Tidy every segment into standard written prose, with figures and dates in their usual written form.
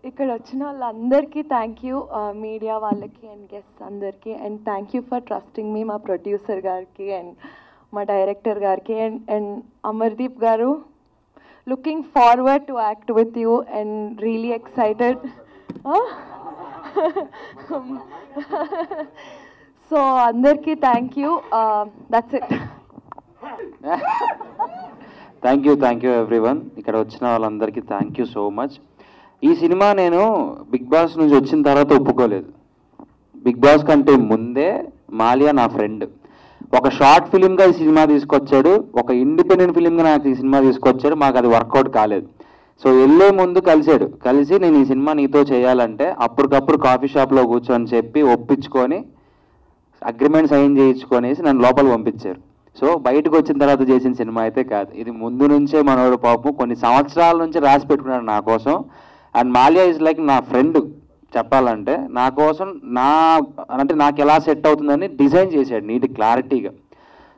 ఇక్కడ వచ్చిన వాళ్ళందరికీ థ్యాంక్ యూ, మీడియా వాళ్ళకి అండ్ గెస్ట్స్ అందరికీ, and thank you for trusting me, మా ప్రొడ్యూసర్ గారికి అండ్ మా డైరెక్టర్ గారికి అండ్ అమర్దీప్ గారు, looking forward to act with you and really excited. So అందరికీ thank you, that's it. Thank you everyone. ఇక్కడ వచ్చిన వాళ్ళందరికీ థ్యాంక్ యూ సో మచ్. ఈ సినిమా నేను బిగ్ బాస్ నుంచి వచ్చిన తర్వాత ఒప్పుకోలేదు. బిగ్ బాస్ కంటే ముందే మాలియా నా ఫ్రెండ్. ఒక షార్ట్ ఫిలింగా ఈ సినిమా తీసుకొచ్చాడు, ఒక ఇండిపెండెంట్ ఫిలింగా నాకు ఈ సినిమా తీసుకొచ్చాడు. మాకు అది వర్కౌట్ కాలేదు. సో వెళ్ళే ముందు కలిసి నేను ఈ సినిమా నీతో చేయాలంటే అప్పటికప్పుడు కాఫీ షాప్లో కూర్చొని చెప్పి ఒప్పించుకొని అగ్రిమెంట్ సైన్ చేయించుకొనేసి నన్ను లోపల పంపించారు. సో బయటకు వచ్చిన తర్వాత చేసిన సినిమా అయితే కాదు, ఇది ముందు నుంచే మనోడు పాపం కొన్ని సంవత్సరాల నుంచి రాసి పెట్టుకున్నాడు నా కోసం. అండ్ మాలియా ఈజ్ లైక్ నా ఫ్రెండ్ చెప్పాలంటే. నా కోసం నాకు ఎలా సెట్ అవుతుందని డిజైన్ చేశాడు నీట్ క్లారిటీగా.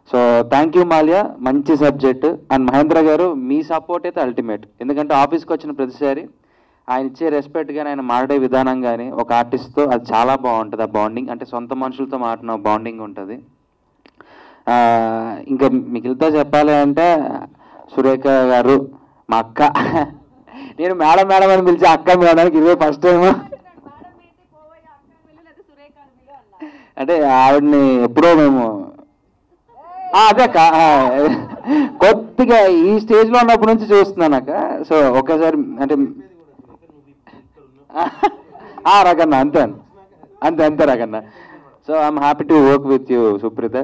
సో థ్యాంక్ యూ మాలియా, మంచి సబ్జెక్ట్. అండ్ మహేంద్ర గారు మీ సపోర్ట్ అయితే అల్టిమేట్. ఎందుకంటే ఆఫీస్కి వచ్చిన ప్రతిసారి ఆయన ఇచ్చే రెస్పెక్ట్ కానీ ఆయన మాట్లాడే విధానం కానీ ఒక ఆర్టిస్ట్తో అది చాలా బాగుంటుంది. ఆ బాండింగ్ అంటే సొంత మనుషులతో మాట్లాడిన బాండింగ్ ఉంటుంది. ఇంకా మిగిలితో చెప్పాలి అంటే సురేఖ గారు మా అక్క. నేను మేడం అని పిలిచి అక్క మేడానికి ఇదే ఫస్ట్ టైం. అంటే ఆవిడని ఎప్పుడో మేము అదే కొద్దిగా ఈ స్టేజ్లో ఉన్నప్పటి నుంచి చూస్తున్నాను అక్క. సో ఒకేసారి అంటే రకన్న అంతే రకన్న. So I'm happy to work with you Supreetha.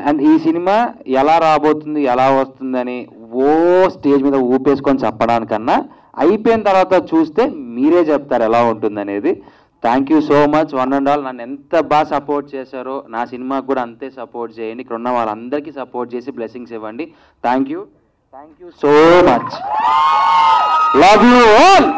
And ఈ సినిమా ఎలా రాబోతుంది ఎలా వస్తుందని స్టేజ్ మీద ఊపేసుకొని చెప్పడానికన్నా అయిపోయిన తర్వాత చూస్తే మీరే చెప్తారు ఎలా ఉంటుంది అనేది. Thank you so much one and all. నన్ను ఎంత బాగా సపోర్ట్ చేశారో నా సినిమాకి కూడా అంతే సపోర్ట్ చేయండి. ఇక్కడ ఉన్న వాళ్ళందరికీ సపోర్ట్ చేసి బ్లెస్సింగ్స్ ఇవ్వండి. Thank you so much. Love you all.